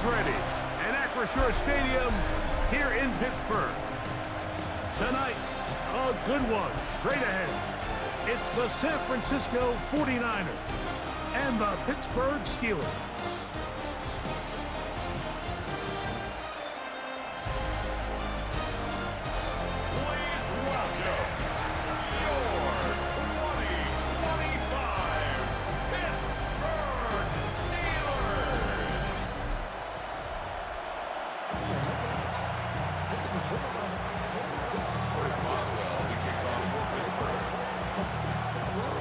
ready. And Acrisure Stadium here in Pittsburgh. Tonight, a good one straight ahead. It's the San Francisco 49ers and the Pittsburgh Steelers.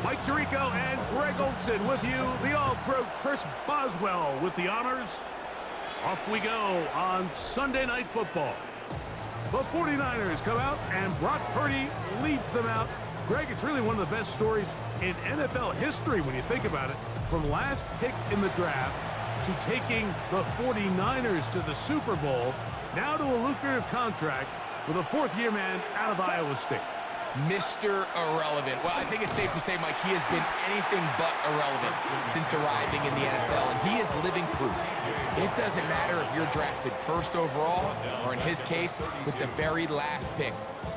Mike Tirico and Greg Olson with you. The All-Pro Chris Boswell with the honors. Off we go on Sunday Night Football. The 49ers come out and Brock Purdy leads them out. Greg, it's really one of the best stories in NFL history when you think about it. From last pick in the draft to taking the 49ers to the Super Bowl, now to a lucrative contract with a fourth-year man out of Iowa State. Mr. Irrelevant. Well, I think it's safe to say, Mike, he has been anything but irrelevant since arriving in the NFL, and he is living proof. It doesn't matter if you're drafted first overall, or in his case, with the very last pick.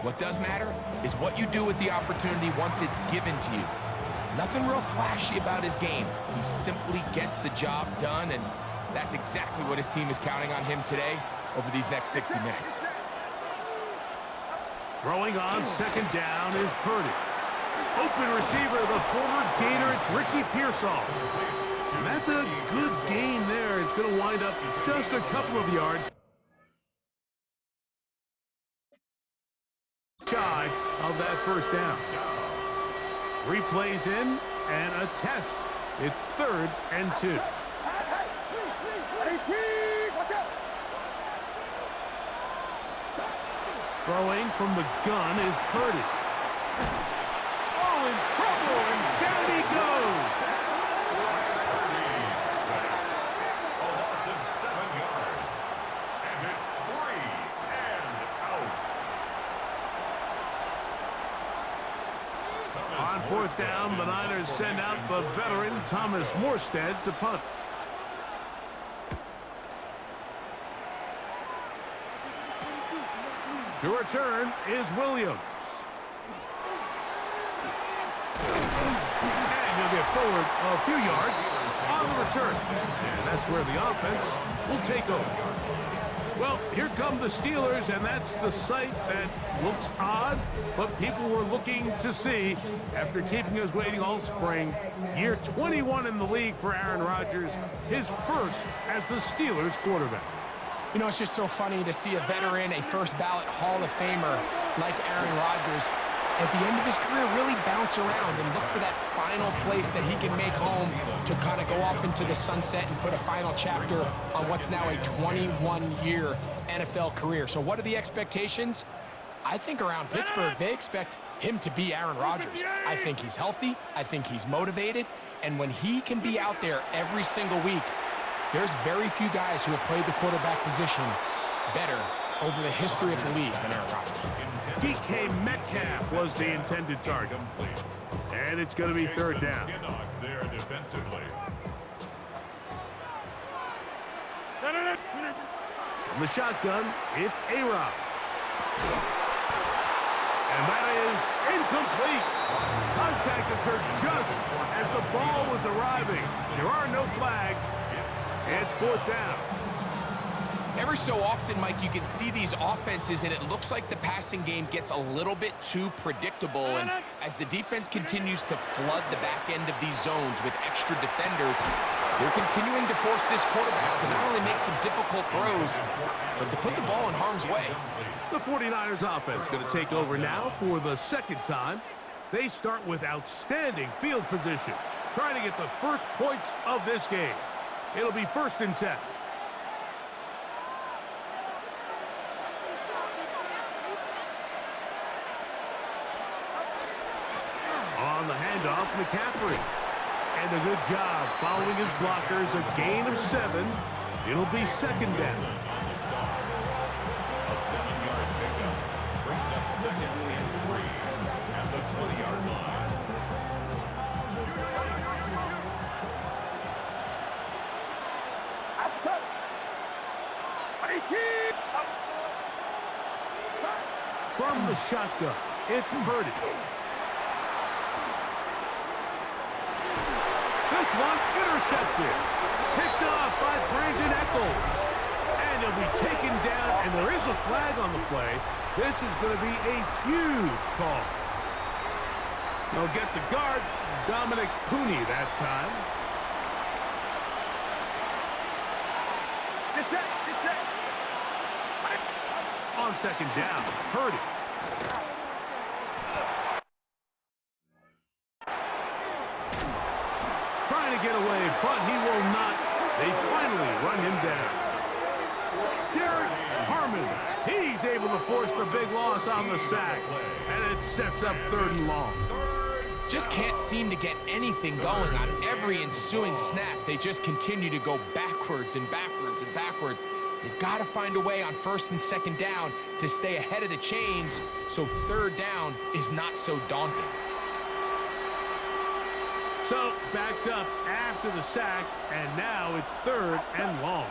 What does matter is what you do with the opportunity once it's given to you. Nothing real flashy about his game. He simply gets the job done, and that's exactly what his team is counting on him today over these next 60 minutes. Throwing on second down is Purdy. Open receiver, the former Gator, it's Ricky Pearsall. And that's a good gain there. It's going to wind up just a couple of yards shy of that first down. 3 plays in and a test. It's 3rd and 2. Throwing from the gun is Purdy. Oh, in trouble, and down he goes. Purdy sacked. A loss of 7 yards. And it's 3 and out. On 4th down, the Niners send out the veteran Thomas Morstead to punt. To return is Williams. And he'll get forward a few yards on the return. And that's where the offense will take over. Well, here come the Steelers, and that's the sight that looks odd, but people were looking to see after keeping us waiting all spring. Year 21 in the league for Aaron Rodgers, his first as the Steelers quarterback. You know, it's just so funny to see a veteran, a first-ballot Hall of Famer like Aaron Rodgers, at the end of his career really bounce around and look for that final place that he can make home to kind of go off into the sunset and put a final chapter on what's now a 21-year NFL career. So what are the expectations? I think around Pittsburgh, they expect him to be Aaron Rodgers. I think he's healthy. I think he's motivated. And when he can be out there every single week, there's very few guys who have played the quarterback position better over the history of the league than Aaron Rodgers. DK Metcalf was the intended target. And it's going to be 3rd down. There defensively. From the shotgun, it's A-Rod. And that is incomplete. Contact occurred just as the ball was arriving. There are no flags. It's 4th down. Every so often, Mike, you can see these offenses, and it looks like the passing game gets a little bit too predictable. And as the defense continues to flood the back end of these zones with extra defenders, they're continuing to force this quarterback to not only make some difficult throws, but to put the ball in harm's way. The 49ers offense going to take over now for the 2nd time. They start with outstanding field position, trying to get the first points of this game. It'll be 1st and 10. On the handoff, McCaffrey. And a good job following his blockers. A gain of 7. It'll be 2nd down. A 7-yard pickup brings up 2nd and 3 at the 20-yard line. From the shotgun, it's Purdy. This one intercepted. Picked off by Brandon Echols. And he'll be taken down, and there is a flag on the play. This is going to be a huge call. They'll get the guard, Dominic Cooney, that time. It's set. On second down, Purdy. Trying to get away, but he will not. They finally run him down. Derek Harmon, he's able to force the big loss on the sack, and it sets up 3rd and long. Just can't seem to get anything going on every ensuing snap. They just continue to go backwards and backwards and backwards. They've got to find a way on 1st and 2nd down to stay ahead of the chains so 3rd down is not so daunting. So, backed up after the sack, and now it's 3rd and long.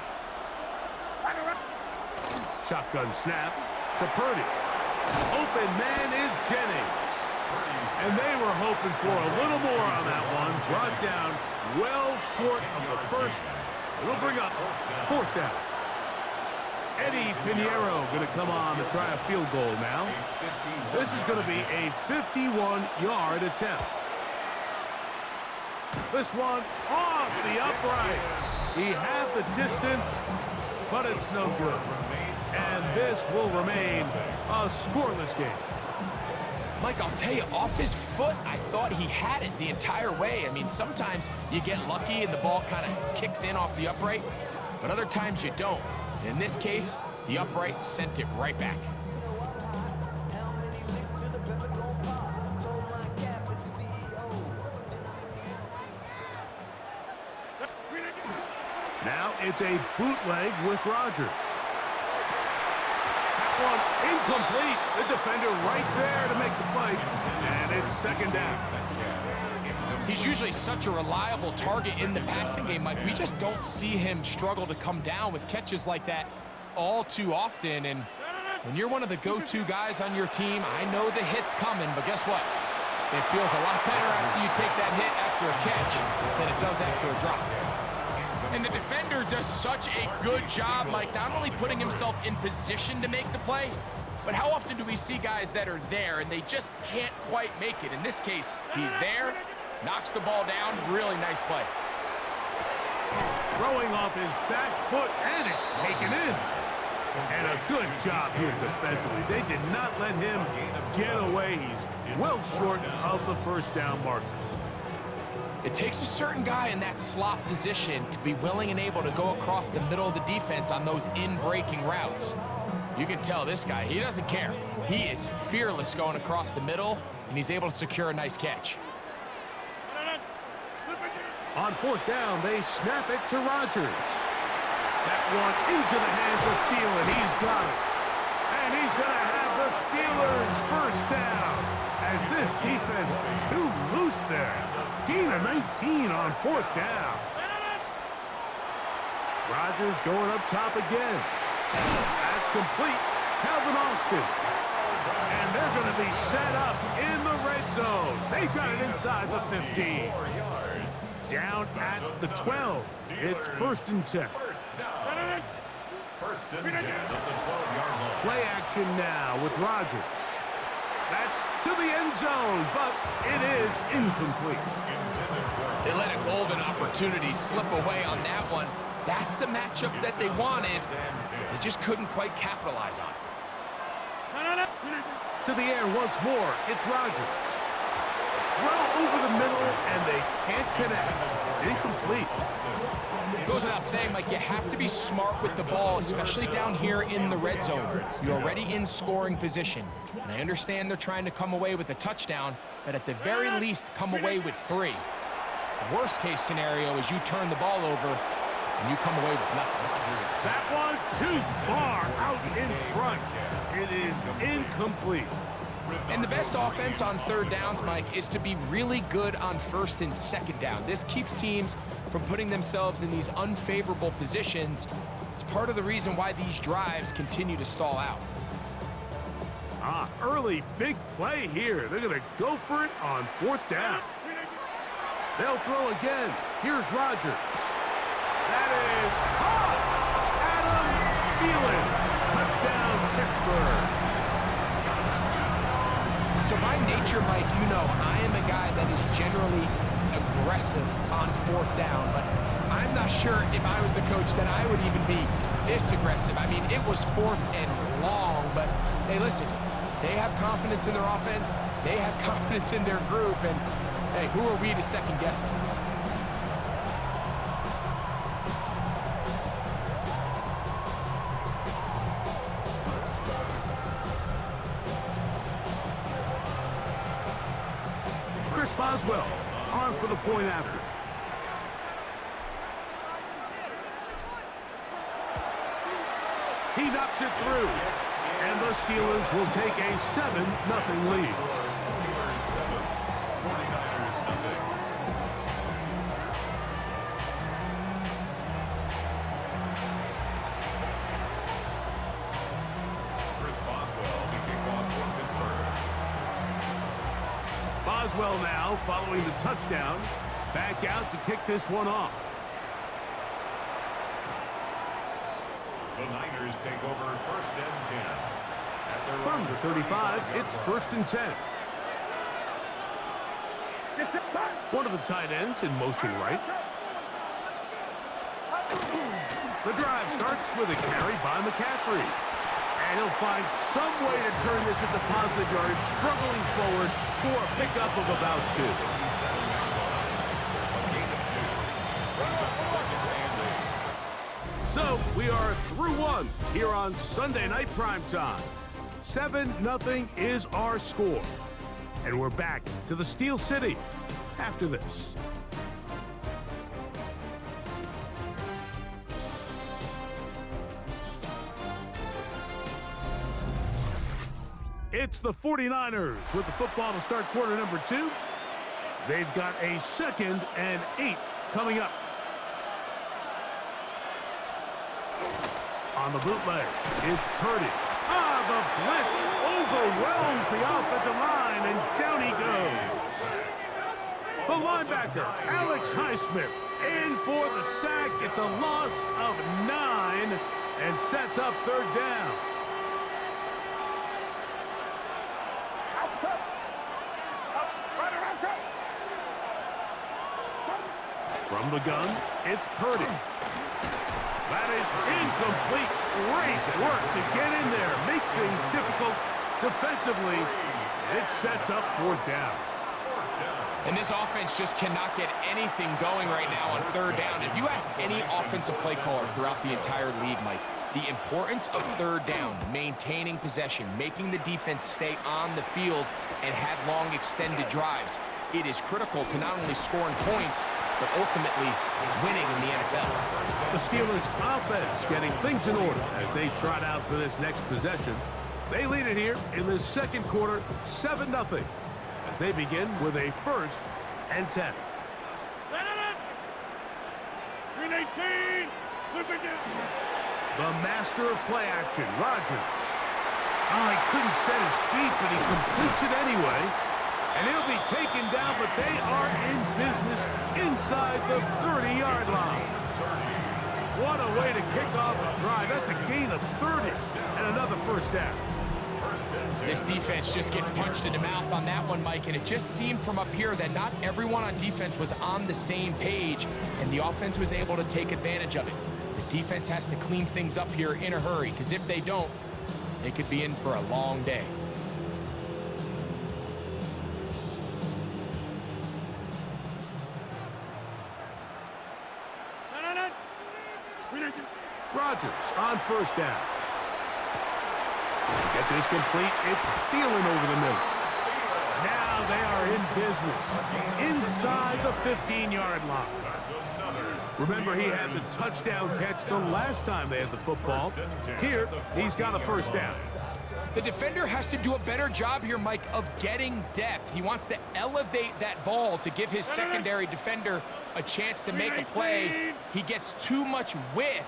Shotgun snap to Purdy. Open man is Jennings. And they were hoping for a little more on that one. Brought down well short of the first. It'll bring up 4th down. Eddie Pinheiro going to come on to try a field goal now. This is going to be a 51-yard attempt. This one off the upright. He had the distance, but it's no good. And this will remain a scoreless game. Mike, I'll tell you, off his foot, I thought he had it the entire way. I mean, sometimes you get lucky and the ball kind of kicks in off the upright, but other times you don't. In this case, the upright sent it right back. Now it's a bootleg with Rodgers. That one incomplete. The defender right there to make the play. And it's 2nd down. He's usually such a reliable target in the passing game, Mike. We just don't see him struggle to come down with catches like that all too often. And when you're one of the go-to guys on your team, I know the hit's coming, but guess what? It feels a lot better after you take that hit after a catch than it does after a drop. And the defender does such a good job, Mike, not only putting himself in position to make the play, but how often do we see guys that are there and they just can't quite make it? In this case, he's there, knocks the ball down, really nice play. Throwing off his back foot, and it's taken in. And a good job here defensively. They did not let him get away. He's well short of the 1st down marker. It takes a certain guy in that slot position to be willing and able to go across the middle of the defense on those in-breaking routes. You can tell this guy, he doesn't care. He is fearless going across the middle, and he's able to secure a nice catch. On 4th down, they snap it to Rodgers. That one into the hands of Thielen. He's got it. And he's going to have the Steelers 1st down. As this defense too loose there. Gain of 19 on 4th down. Rodgers going up top again. That's complete. Calvin Austin. And they're going to be set up in the red zone. They've got it inside the 15. Down at the 12. It's 1st and 10. 1st and 10 of the 12-yard line. Play action now with Rodgers. That's to the end zone, but it is incomplete. They let a golden opportunity slip away on that one. That's the matchup that they wanted. They just couldn't quite capitalize on it. To the air once more, it's Rodgers. Throw over the middle, and they can't connect. It's incomplete. It goes without saying, Mike, you have to be smart with the ball, especially down here in the red zone. You're already in scoring position. And I understand they're trying to come away with a touchdown, but at the very least, come away with 3. Worst case scenario is you turn the ball over and you come away with nothing. That one too far out in front. It is incomplete. And the best offense on 3rd downs, Mike, is to be really good on 1st and 2nd down. This keeps teams from putting themselves in these unfavorable positions It's part of the reason why these drives continue to stall out. Early big play here. They're going to go for it on 4th down. They'll throw again. Here's Rodgers. That is caught. Adam Thielen. Touchdown, Pittsburgh. So by nature, Mike, you know I am a guy that is generally aggressive on 4th down, but I'm not sure if I was the coach that I would even be this aggressive. I mean, it was 4th and long, but hey, listen, they have confidence in their offense, they have confidence in their group, and hey, who are we to second guess them? Chris Boswell on for the point after. He knocks it through, and the Steelers will take a 7-0 lead. 7, 49ers nothing. Chris Boswell, the kickoff for Pittsburgh. Boswell now following the touchdown. Back out to kick this one off. The Niners take over 1st and 10. At their From the 35, it's 1st and 10. One of the tight ends in motion right. The drive starts with a carry by McCaffrey. And he'll find some way to turn this into positive yardage, struggling forward for a pickup of about 2. A gain of 2. Brings up 2nd and 8. So we are through one here on Sunday Night Primetime. 7-0 is our score. And we're back to the Steel City after this. It's the 49ers with the football to start quarter number 2. They've got a 2nd and 8 coming up. On the bootleg, it's Purdy. The blitz overwhelms the offensive line, and down he goes. The linebacker, Alex Highsmith, in for the sack. It's a loss of 9 and sets up 3rd down. From the gun, it's Purdy. That is incomplete. Great work to get in there, make things difficult defensively. It sets up 4th down. And this offense just cannot get anything going right now on 3rd down. If you ask any offensive play caller throughout the entire league, Mike, the importance of 3rd down, maintaining possession, making the defense stay on the field and have long extended drives, it is critical to not only scoring points, but ultimately winning in the NFL. The Steelers' offense getting things in order as they trot out for this next possession. They lead it here in the 2nd quarter, 7-0, as they begin with a 1st and 10. The master of play action, Rodgers. He couldn't set his feet, but he completes it anyway. And he'll be taken down, but they are in business inside the 30-yard line. What a way to kick off a drive. That's a gain of 30 and another 1st down. This defense just gets punched in the mouth on that one, Mike, and it just seemed from up here that not everyone on defense was on the same page, and the offense was able to take advantage of it. The defense has to clean things up here in a hurry, because if they don't, they could be in for a long day. Rodgers on 1st down. To get this complete, it's Thielen over the middle. Now they are in business inside the 15-yard line. Remember, he had the touchdown catch the last time they had the football. Here, he's got a 1st down. The defender has to do a better job here, Mike, of getting depth. He wants to elevate that ball to give his secondary defender a chance to make a play. He gets too much width,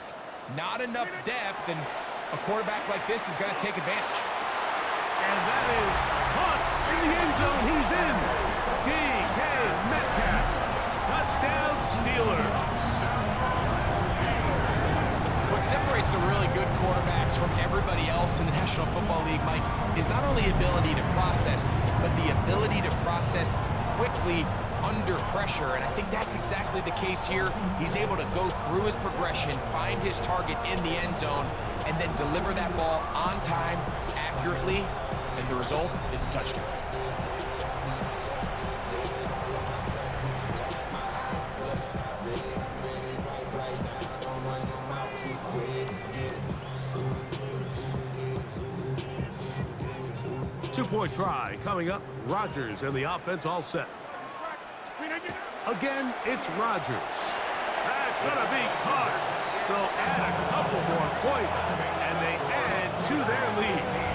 Not enough depth, and a quarterback like this is going to take advantage. And that is caught in the end zone. He's in. DK Metcalf. Touchdown, Steelers. What separates the really good quarterbacks from everybody else in the National Football League, Mike, is not only ability to process, but the ability to process quickly under pressure, and I think that's exactly the case here. He's able to go through his progression, find his target in the end zone, and then deliver that ball on time, accurately, and the result is a touchdown. Two-point try coming up. Rodgers and the offense all set. Again, it's Rodgers. That's going to be caught. So add a couple more points, and they add to their lead.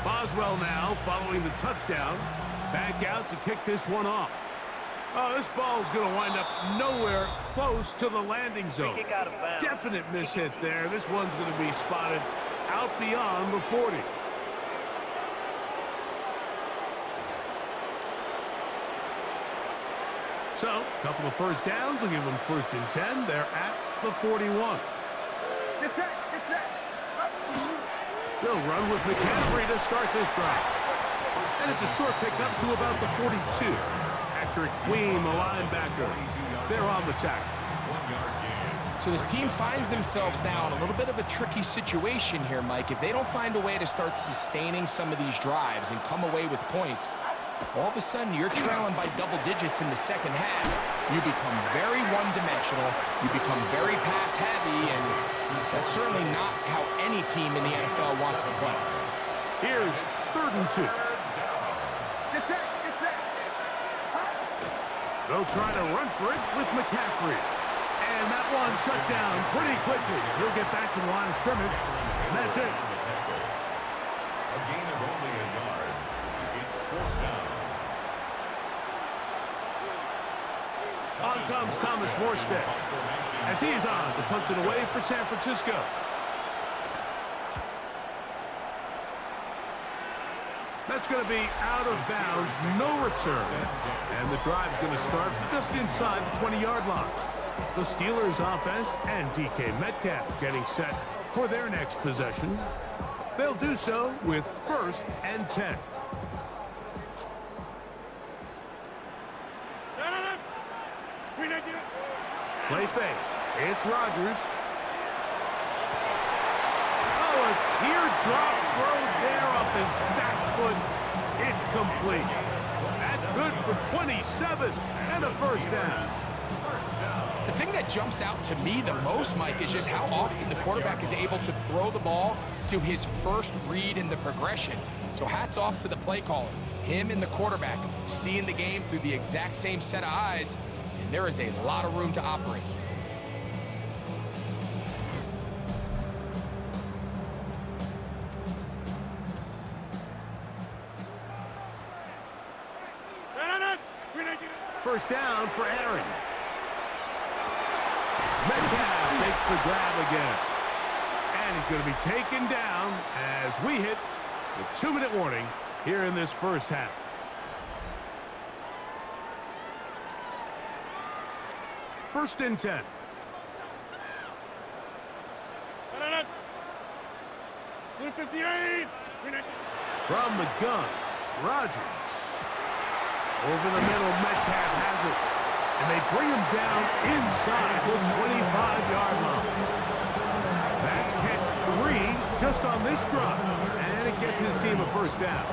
Boswell now following the touchdown. Back out to kick this one off. Oh, this ball's going to wind up nowhere close to the landing zone. Definite mishit there. This one's going to be spotted out beyond the 40. So, a couple of first downs will give them 1st and 10. They're at the 41. It's it. They'll run with McCaffrey to start this drive. And it's a short pickup to about the 42. Patrick Queen, the linebacker. They're on the tackle. So this team finds themselves now in a little bit of a tricky situation here, Mike. If they don't find a way to start sustaining some of these drives and come away with points, all of a sudden you're trailing by double digits in the second half. You become very one-dimensional. You become very pass-heavy, and that's certainly not how any team in the NFL wants to play. Here's 3rd and 2. It's it. They'll try to run for it with McCaffrey. And that one shut down pretty quickly. He'll get back to the line of scrimmage, and that's it. A gain of only a yard. It's 4th down. On comes Thomas Morstead as he is on to punt it away for San Francisco. That's going to be out of bounds, no return. And the drive's going to start just inside the 20-yard line. The Steelers offense and DK Metcalf getting set for their next possession. They'll do so with 1st and 10. Play fake. It's Rodgers. Oh, a teardrop throw there off his back foot. It's complete. That's good for 27 and a 1st down. The thing that jumps out to me the most, Mike, is just how often the quarterback is able to throw the ball to his first read in the progression. So hats off to the play caller. Him and the quarterback seeing the game through the exact same set of eyes, and there is a lot of room to operate. First down for Aaron. Metcalf makes the grab again. And he's going to be taken down as we hit the 2-minute warning here in this first half. First and 10. From the gun, Rodgers. Over the middle, Metcalf has it. And they bring him down inside the 25-yard line. That's catch 3 just on this drive, and it gets his team a first down.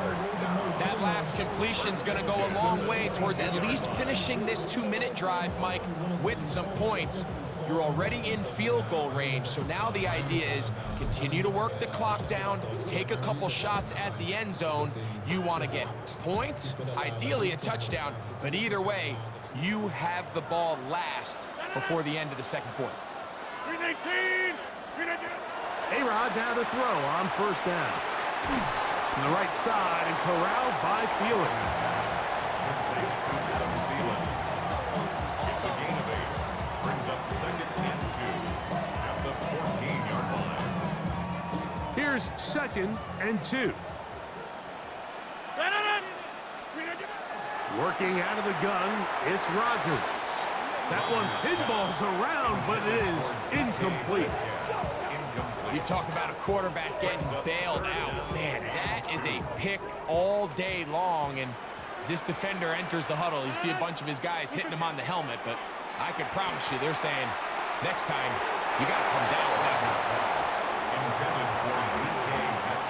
That last completion's going to go a long way towards at least finishing this 2-minute drive, Mike, with some points. You're already in field goal range, so now the idea is continue to work the clock down, take a couple shots at the end zone. You want to get points, ideally a touchdown, but either way, you have the ball last before the end of the second quarter. Screen 18. Screen 18. A-Rod now to throw on first down. It's from the right side and corralled by Thielen. It's a gain of 8. Brings up second and 2 at the 14-yard line. Here's second and 2. Working out of the gun, it's Rodgers. That one pinballs around, but it is incomplete. You talk about a quarterback getting bailed out. Man, that is a pick all day long. And as this defender enters the huddle, you see a bunch of his guys hitting him on the helmet. But I can promise you, they're saying, next time, you got to come down with that one.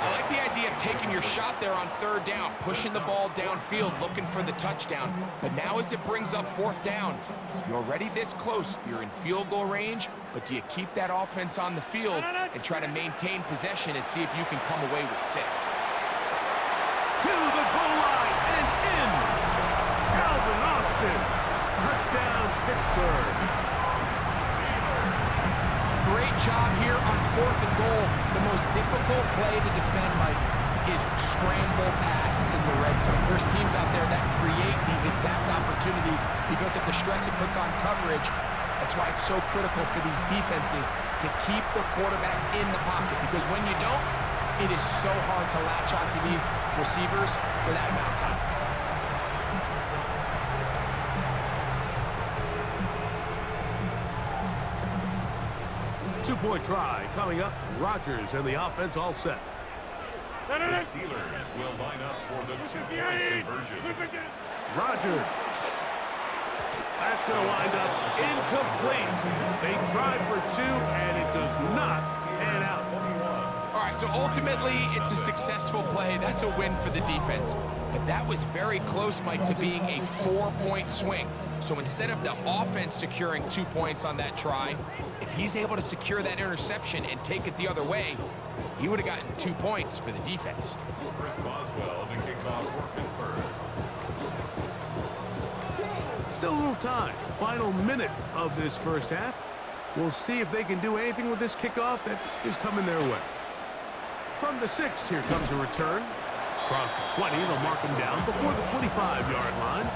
I like the idea of taking your shot there on third down, pushing the ball downfield, looking for the touchdown. But now as it brings up fourth down, you're already this close. You're in field goal range, but do you keep that offense on the field and try to maintain possession and see if you can come away with 6? To the goal line and in. Calvin Austin. Touchdown, Pittsburgh. Great job here on 4th and goal. The most difficult play to defend, Mike, is scramble pass in the red zone. There's teams out there that create these exact opportunities because of the stress it puts on coverage. That's why it's so critical for these defenses to keep the quarterback in the pocket, because when you don't, it is so hard to latch onto these receivers for that amount of time. Two-point try coming up. Rodgers and the offense all set. The Steelers will line up for the two-point conversion. Rodgers. That's going to wind up incomplete. They tried for 2, and it does not pan out. All right, so ultimately, it's a successful play. That's a win for the defense. But that was very close, Mike, to being a 4-point swing. So instead of the offense securing 2 points on that try, if he's able to secure that interception and take it the other way, he would have gotten 2 points for the defense. Chris Boswell to kick off for Pittsburgh. Still a little time. Final minute of this first half. We'll see if they can do anything with this kickoff that is coming their way. From the 6, here comes a return. Across the 20, they'll mark him down before the 25-yard line.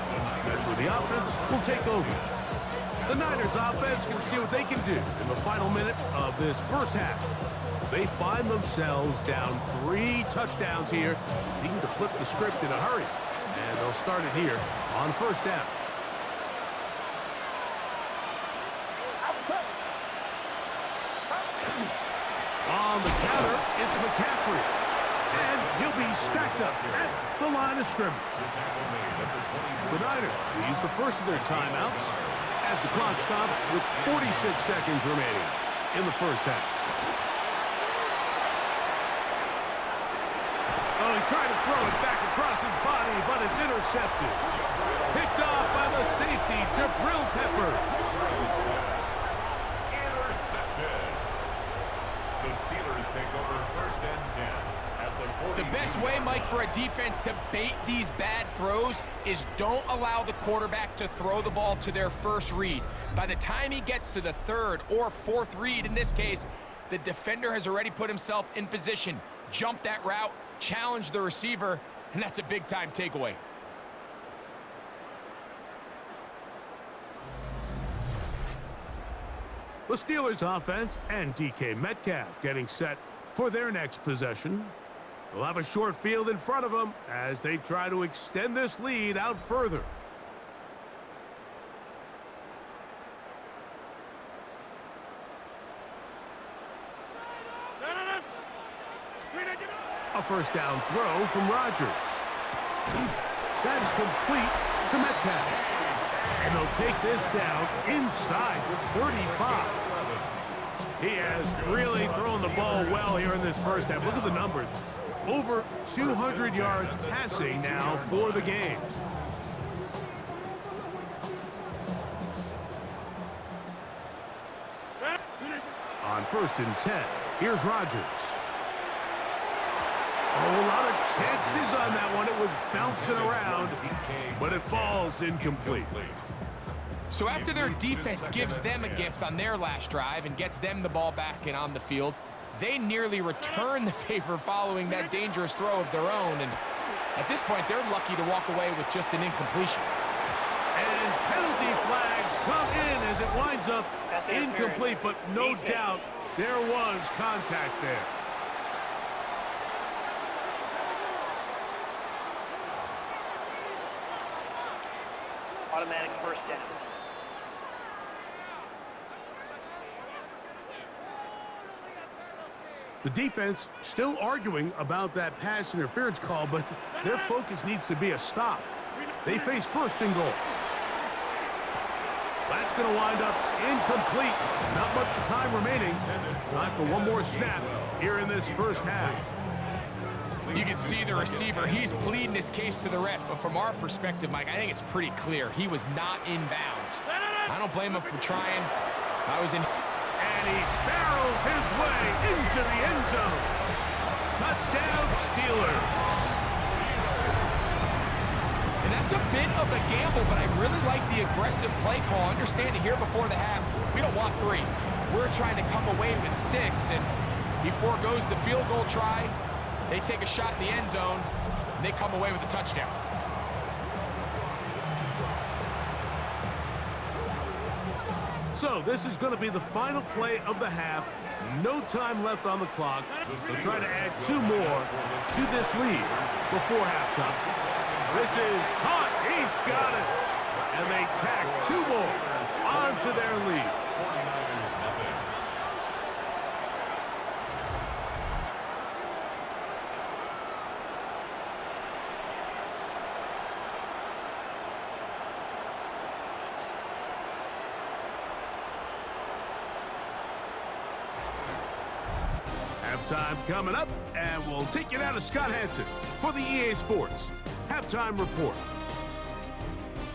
That's where the offense will take over. The Niners offense can see what they can do in the final minute of this first half. They find themselves down 3 touchdowns here, needing to flip the script in a hurry. And they'll start it here on first down. On the counter, it's McCaffrey. And he'll be stacked up at the line of scrimmage. The Niners will use the first of their timeouts as the clock stops with 46 seconds remaining in the first half. Oh, he tried to throw it back across his body, but it's intercepted. Picked off by the safety, Jabril Peppers. Intercepted. The Steelers take over first and 10 at the 42. The best way, Mike, for a defense to bait these bad throws is don't allow the quarterback to throw the ball to their first read. By the time he gets to the 3rd or 4th read, in this case, the defender has already put himself in position, jump that route, challenge the receiver, and that's a big-time takeaway. The Steelers offense and DK Metcalf getting set for their next possession. They'll have a short field in front of them as they try to extend this lead out further. A first down throw from Rodgers. That's complete to Metcalf. And they'll take this down inside the 35. He has really thrown the ball well here in this first half. Look at the numbers. Over 200 yards passing now for the game. On 1st and 10, here's Rodgers. Oh, a lot of chances on that one. It was bouncing around, but it falls incomplete. So after their defense gives them a gift on their last drive and gets them the ball back and on the field, they nearly return the favor following that dangerous throw of their own. And at this point, they're lucky to walk away with just an incompletion. And penalty flags come in as it winds up incomplete, but no doubt there was contact there. Automatic first down. The defense still arguing about that pass interference call, but their focus needs to be a stop. They face 1st and goal. That's going to wind up incomplete. Not much time remaining. Time for one more snap here in this first half. You can see the receiver. He's pleading his case to the refs. So from our perspective, Mike, I think it's pretty clear. He was not in bounds. I don't blame him for trying. I was in... And he barrels his way into the end zone. Touchdown, Steelers. And that's a bit of a gamble, but I really like the aggressive play call. Understanding here before the half, we don't want 3. We're trying to come away with 6, and he foregoes the field goal try. They take a shot in the end zone, and they come away with a touchdown. So this is going to be the final play of the half. No time left on the clock. They'll try to add 2 more to this lead before halftime. This is caught. He's got it. And they tack 2 more onto their lead. Halftime coming up, and we'll take you down to Scott Hansen for the EA Sports Halftime Report.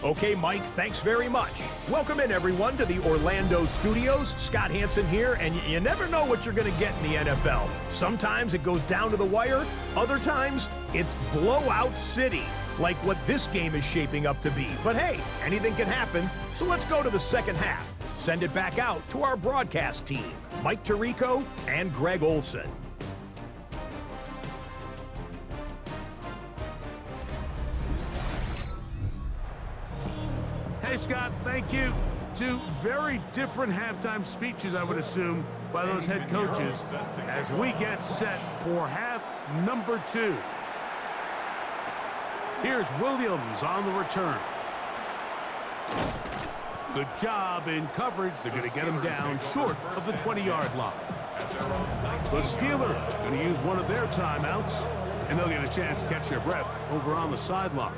Okay, Mike, thanks very much. Welcome in, everyone, to the Orlando studios. Scott Hansen here, and you never know what you're going to get in the NFL. Sometimes it goes down to the wire. Other times, it's blowout city, like what this game is shaping up to be. But hey, anything can happen, so let's go to the second half. Send it back out to our broadcast team, Mike Tirico and Greg Olson. Hey, Scott, thank you. 2 very different halftime speeches, I would assume, by those head coaches as we get set for half number 2. Here's Williams on the return. Good job in coverage. They're going to get him down short of the 20-yard line. The Steelers going to use one of their timeouts, and they'll get a chance to catch their breath over on the sideline.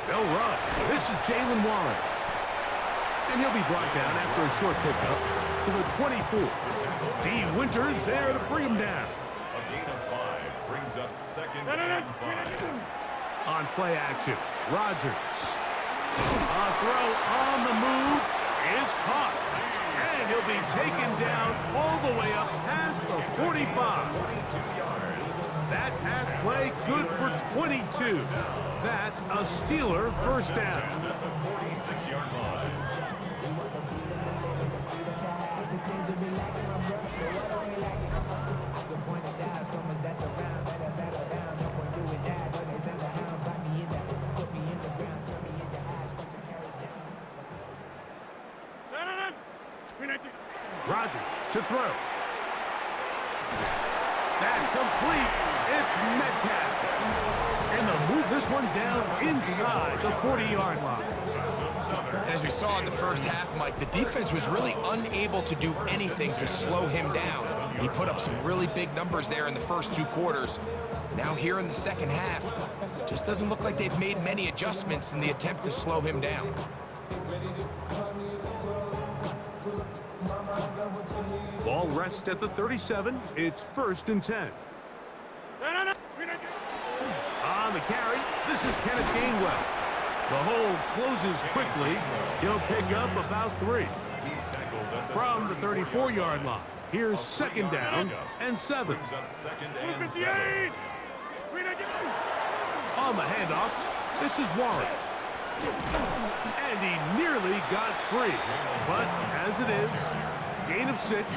They'll run. This is Jalen Warren. And he'll be brought down after a short pickup to the 24. D. Winters there to bring him down. A gain of 5 brings up 2nd and 5. On play action, Rodgers. A throw on the move is caught. And he'll be taken down all the way up past the 45. 42 yards. That pass play good for 22. That's a Steeler first down. At the 46-yard line. Rodgers to throw. That's complete. It's Metcalf. And they'll move this one down inside the 40-yard line. As we saw in the first half, Mike, the defense was really unable to do anything to slow him down. He put up some really big numbers there in the first 2 quarters. Now here in the second half, just doesn't look like they've made many adjustments in the attempt to slow him down. Ball rests at the 37. It's 1st and 10. On the carry, this is Kenneth Gainwell. The hole closes quickly. He'll pick up about 3. From the 34-yard line, here's 2nd down and 7. On the handoff, this is Warren. And he nearly got free. But as it is, gain of 6,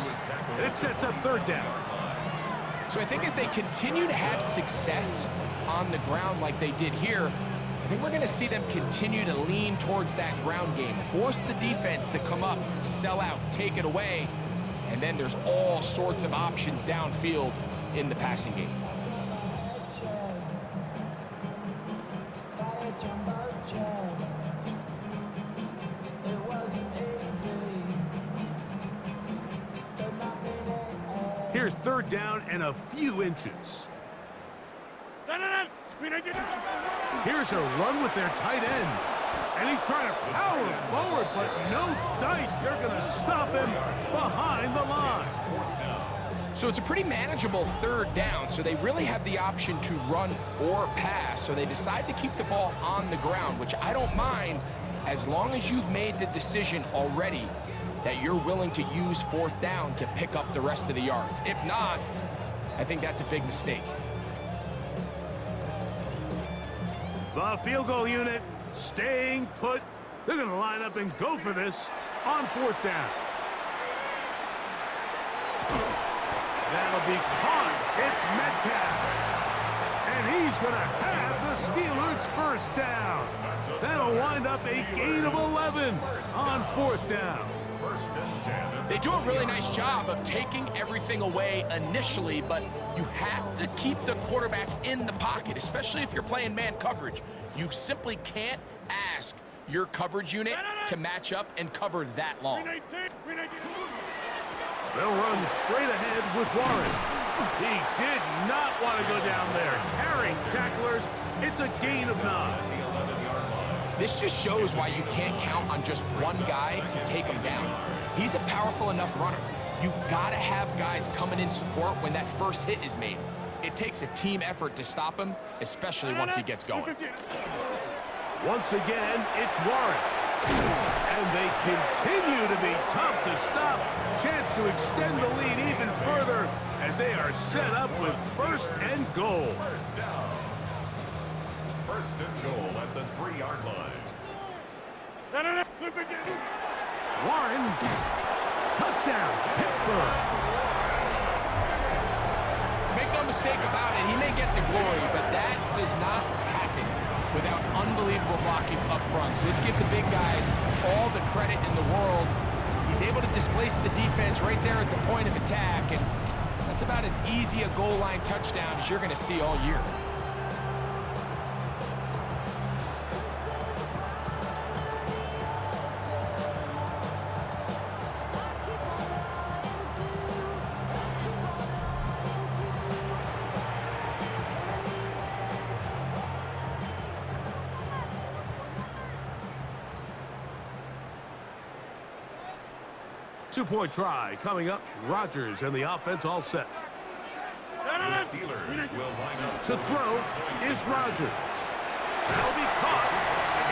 and it sets up 3rd down. So I think as they continue to have success on the ground like they did here, I think we're going to see them continue to lean towards that ground game, force the defense to come up, sell out, take it away, and then there's all sorts of options downfield in the passing game. Here's 3rd down and a few inches. Here's a run with their tight end. And he's trying to power forward, but no dice. They're going to stop him behind the line. So it's a pretty manageable 3rd down, so they really have the option to run or pass. So they decide to keep the ball on the ground, which I don't mind as long as you've made the decision already that you're willing to use 4th down to pick up the rest of the yards. If not, I think that's a big mistake. The field goal unit staying put. They're going to line up and go for this on 4th down. That'll be caught. It's Metcalf. And he's going to have the Steelers' 1st down. That'll wind up a gain of 11 on 4th down. They do a really nice job of taking everything away initially, but you have to keep the quarterback in the pocket, especially if you're playing man coverage. You simply can't ask your coverage unit to match up and cover that long. They'll run straight ahead with Warren. He did not want to go down there. Carrying tacklers, it's a gain of 9. This just shows why you can't count on just one guy to take him down. He's a powerful enough runner. You gotta have guys coming in support when that first hit is made. It takes a team effort to stop him, especially once he gets going. Once again, it's Warren. And they continue to be tough to stop. Chance to extend the lead even further as they are set up with 1st and goal. 1st and goal at the 3-yard line. Warren, touchdown, Pittsburgh. Make no mistake about it, he may get the glory, but that does not happen without unbelievable blocking up front. So let's give the big guys all the credit in the world. He's able to displace the defense right there at the point of attack, and that's about as easy a goal line touchdown as you're going to see all year. Two-point try coming up. Rodgers and the offense all set. The Steelers will line up To throw is Rodgers. That'll be caught,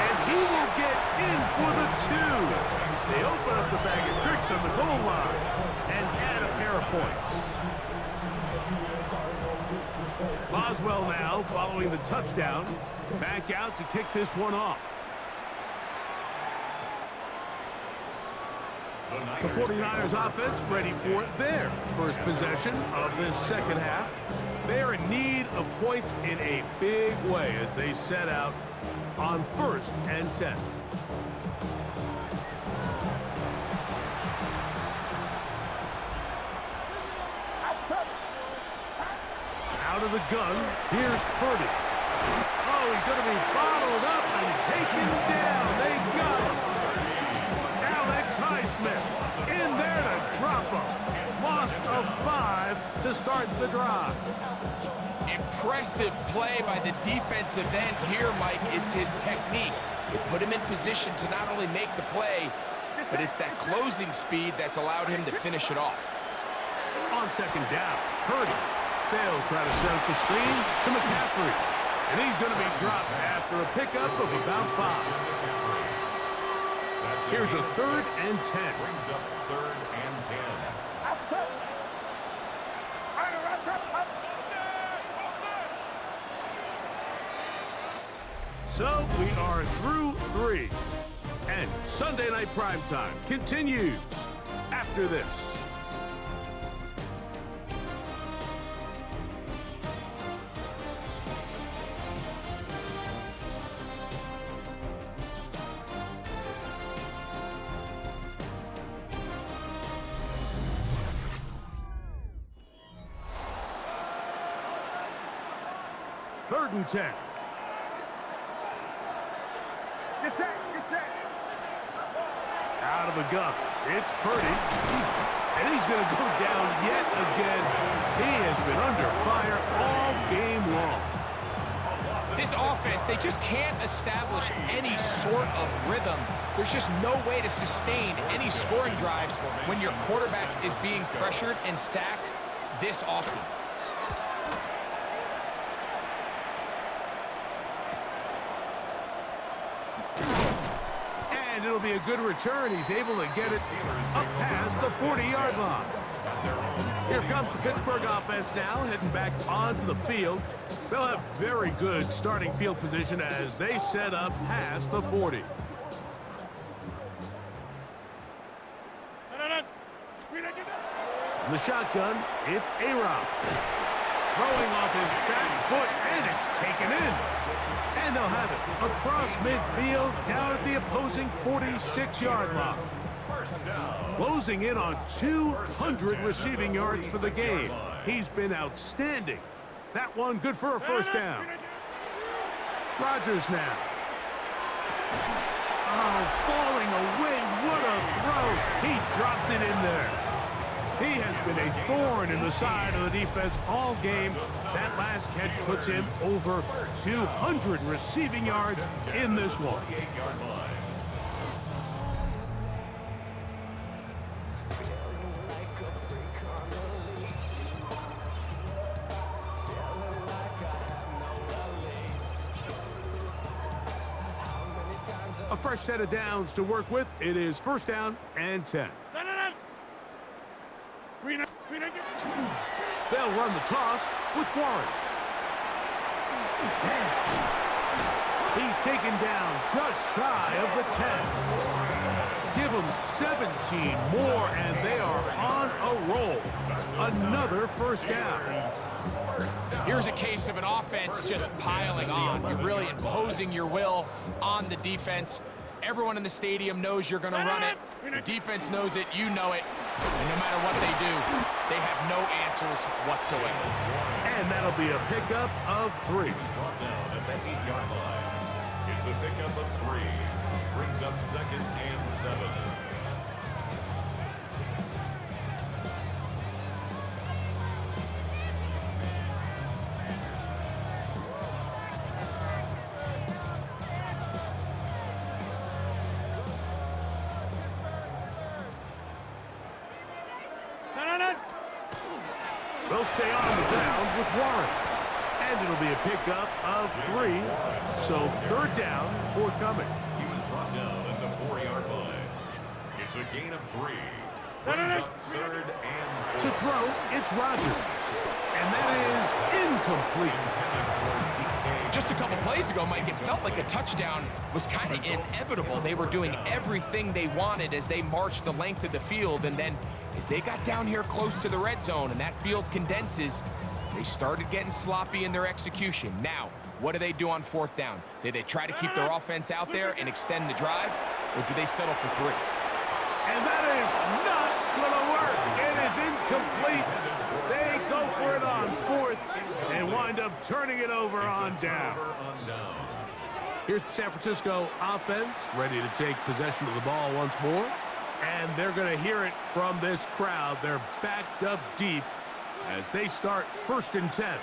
and he will get in for the 2. They open up the bag of tricks on the goal line and add a pair of points. Boswell now following the touchdown. Back out to kick this one off. The 49ers offense ready for their first possession of this second half. They're in need of points in a big way as they set out on 1st and 10. Out of the gun, here's Purdy. Oh, he's going to be bottled up and taken down. They got him. Alex Highsmith in there to drop him. loss of 5 to start the drive. Impressive play by the defensive end here, Mike. It's his technique. It put him in position to not only make the play, but it's that closing speed that's allowed him to finish it off. On second down, Purdy. They'll try to set up the screen to McCaffrey. And he's going to be dropped after a pickup of about 5. Here's a 3rd and 10. Brings up 3rd and 10. So we are through 3. And Sunday Night Primetime continues after this. Third and 10. Get set, get set. Out of the gun. It's Purdy. And he's going to go down yet again. He has been under fire all game long. This offense, they just can't establish any sort of rhythm. There's just no way to sustain any scoring drives when your quarterback is being pressured and sacked this often. And it'll be a good return. He's able to get it up past the 40-yard line. Here comes the Pittsburgh offense now, heading back onto the field. They'll have very good starting field position as they set up past the 40. From the shotgun, it's A-Rob. Throwing off his back foot, and it's taken in. And they'll have it across midfield down at the opposing 46-yard line. Closing in on 200 receiving yards for the game. He's been outstanding. That one good for a first down. Rodgers now. Oh, falling away. What a throw. He drops it in there. He has been a thorn in the side of the defense all game. That last catch puts him over 200 receiving yards in this one. A fresh set of downs to work with. It is first down and 10. They'll run the toss with Warren. He's taken down just shy of the 10. Give them 17 more, and they are on a roll. Another first down. Here's a case of an offense just piling on. You're really imposing your will on the defense. Everyone in the stadium knows you're going to run it. The defense knows it. You know it. And no matter what they do, they have no answers whatsoever. And that'll be a pickup of 3. Brought down at the 8-yard line. It's a pickup of 3. Brings up 2nd and 7. They'll stay on the ground with Warren. And it'll be a pickup of 3. So third down, forthcoming. He was brought down at the 4-yard line. It's a gain of 3. Brings up 3rd and 4. To throw, it's Rodgers. And that is incomplete. Just a couple plays ago, Mike, it felt like a touchdown was kind of inevitable. They were doing everything they wanted as they marched the length of the field, and then as they got down here close to the red zone and that field condenses, they started getting sloppy in their execution. Now, what do they do on fourth down? Do they try to keep their offense out there and extend the drive, or do they settle for 3? And that is not going to work. It is incomplete. They go for it on 4th and wind up turning it over on down. Here's the San Francisco offense, ready to take possession of the ball once more. And they're going to hear it from this crowd. They're backed up deep as they start 1st and 10.